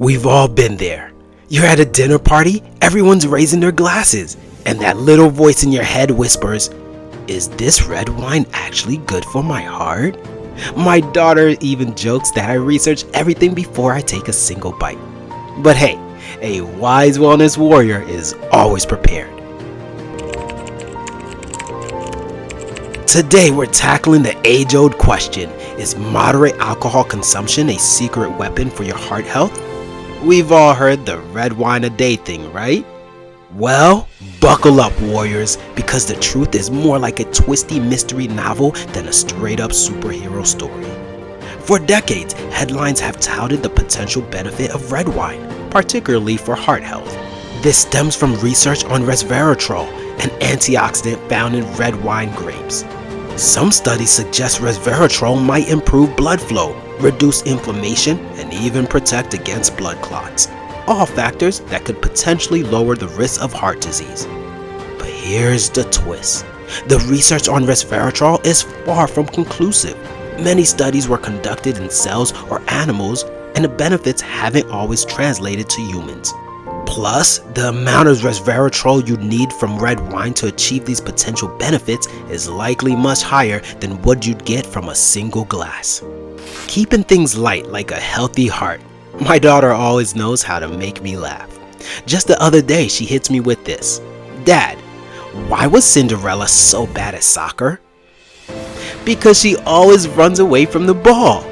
We've all been there. You're at a dinner party, everyone's raising their glasses, and that little voice in your head whispers, "Is this red wine actually good for my heart?" My daughter even jokes that I research everything before I take a single bite. But hey, a wise wellness warrior is always prepared. Today we're tackling the age-old question, is moderate alcohol consumption a secret weapon for your heart health? We've all heard the red wine a day thing, right? Well, buckle up warriors, because the truth is more like a twisty mystery novel than a straight up superhero story. For decades, headlines have touted the potential benefit of red wine, particularly for heart health. This stems from research on resveratrol, an antioxidant found in red wine grapes. Some studies suggest resveratrol might improve blood flow, reduce inflammation, and even protect against blood clots. All factors that could potentially lower the risk of heart disease. But here's the twist. The research on resveratrol is far from conclusive. Many studies were conducted in cells or animals, and the benefits haven't always translated to humans. Plus, the amount of resveratrol you need from red wine to achieve these potential benefits is likely much higher than what you'd get from a single glass. Keeping things light like a healthy heart. My daughter always knows how to make me laugh. Just the other day she hits me with this. "Dad, why was Cinderella so bad at soccer?" "Because she always runs away from the ball."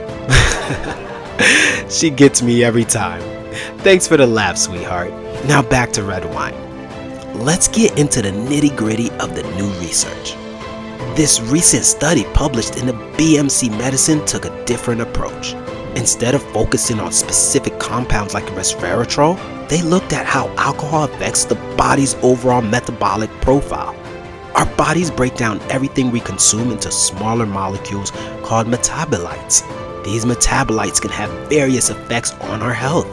She gets me every time. Thanks for the laugh, sweetheart. Now back to red wine. Let's get into the nitty-gritty of the new research. This recent study published in the BMC Medicine took a different approach. Instead of focusing on specific compounds like resveratrol, they looked at how alcohol affects the body's overall metabolic profile. Our bodies break down everything we consume into smaller molecules called metabolites. These metabolites can have various effects on our health.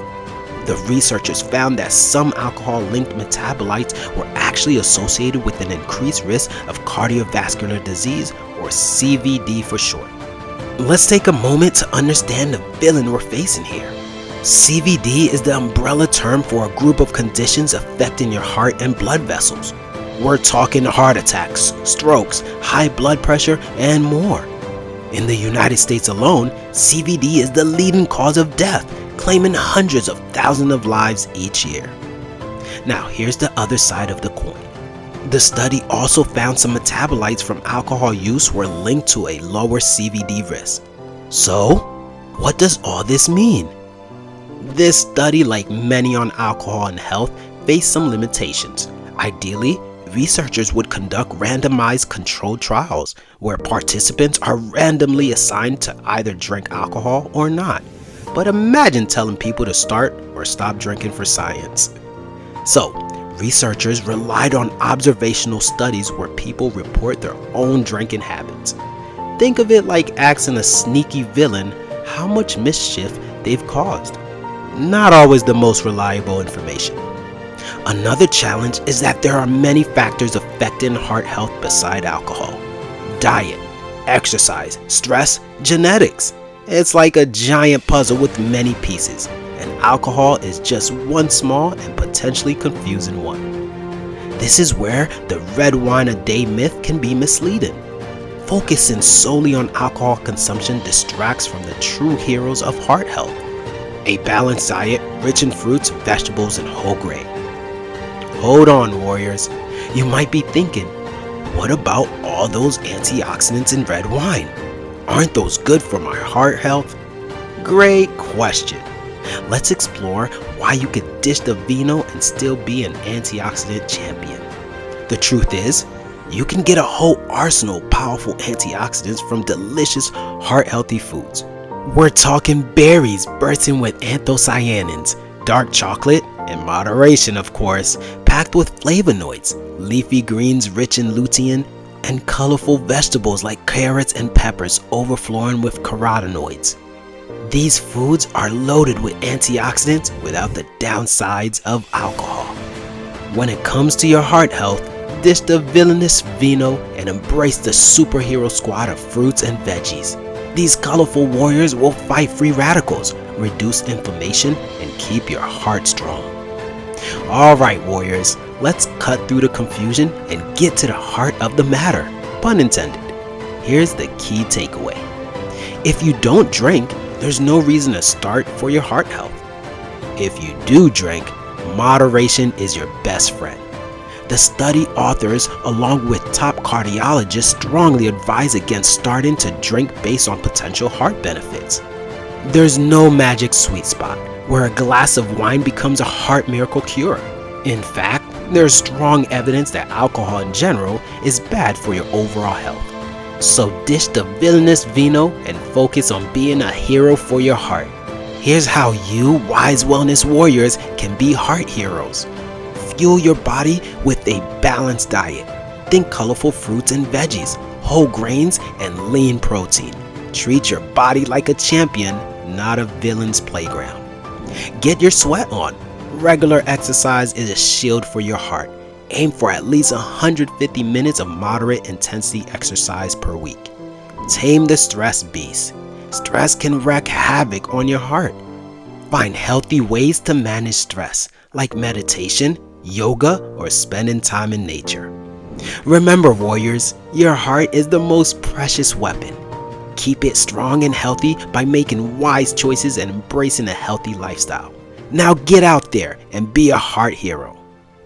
The researchers found that some alcohol-linked metabolites were actually associated with an increased risk of cardiovascular disease, or CVD for short. Let's take a moment to understand the villain we're facing here. CVD is the umbrella term for a group of conditions affecting your heart and blood vessels. We're talking heart attacks, strokes, high blood pressure, and more. In the United States alone, CVD is the leading cause of death, claiming hundreds of thousands of lives each year. Now here's the other side of the coin. The study also found some metabolites from alcohol use were linked to a lower CVD risk. So, what does all this mean? This study, like many on alcohol and health, faced some limitations. Ideally, researchers would conduct randomized controlled trials where participants are randomly assigned to either drink alcohol or not. But imagine telling people to start or stop drinking for science. So, researchers relied on observational studies where people report their own drinking habits. Think of it like asking a sneaky villain how much mischief they've caused. Not always the most reliable information. Another challenge is that there are many factors affecting heart health beside alcohol. Diet, exercise, stress, genetics. It's like a giant puzzle with many pieces, and alcohol is just one small and potentially confusing one. This is where the red wine a day myth can be misleading. Focusing solely on alcohol consumption distracts from the true heroes of heart health. A balanced diet rich in fruits, vegetables, and whole grain. Hold on, warriors. You might be thinking, what about all those antioxidants in red wine? Aren't those good for my heart health? Great question. Let's explore why you could dish the vino and still be an antioxidant champion. The truth is, you can get a whole arsenal of powerful antioxidants from delicious heart-healthy foods. We're talking berries bursting with anthocyanins, dark chocolate, in moderation of course, packed with flavonoids, leafy greens rich in lutein, and colorful vegetables like carrots and peppers overflowing with carotenoids. These foods are loaded with antioxidants without the downsides of alcohol. When it comes to your heart health, dish the villainous vino and embrace the superhero squad of fruits and veggies. These colorful warriors will fight free radicals, reduce inflammation, and keep your heart strong. Alright warriors, let's cut through the confusion and get to the heart of the matter, pun intended. Here's the key takeaway. If you don't drink, there's no reason to start for your heart health. If you do drink, moderation is your best friend. The study authors, along with top cardiologists, strongly advise against starting to drink based on potential heart benefits. There's no magic sweet spot where a glass of wine becomes a heart miracle cure. In fact, there's strong evidence that alcohol in general is bad for your overall health. So dish the villainous vino and focus on being a hero for your heart. Here's how you, wise wellness warriors, can be heart heroes. Fuel your body with a balanced diet. Think colorful fruits and veggies, whole grains, and lean protein. Treat your body like a champion, not a villain's playground. Get your sweat on. Regular exercise is a shield for your heart. Aim for at least 150 minutes of moderate intensity exercise per week. Tame the stress beast. Stress can wreak havoc on your heart. Find healthy ways to manage stress, like meditation, yoga, or spending time in nature. Remember warriors, your heart is the most precious weapon. Keep it strong and healthy by making wise choices and embracing a healthy lifestyle. Now get out there and be a heart hero.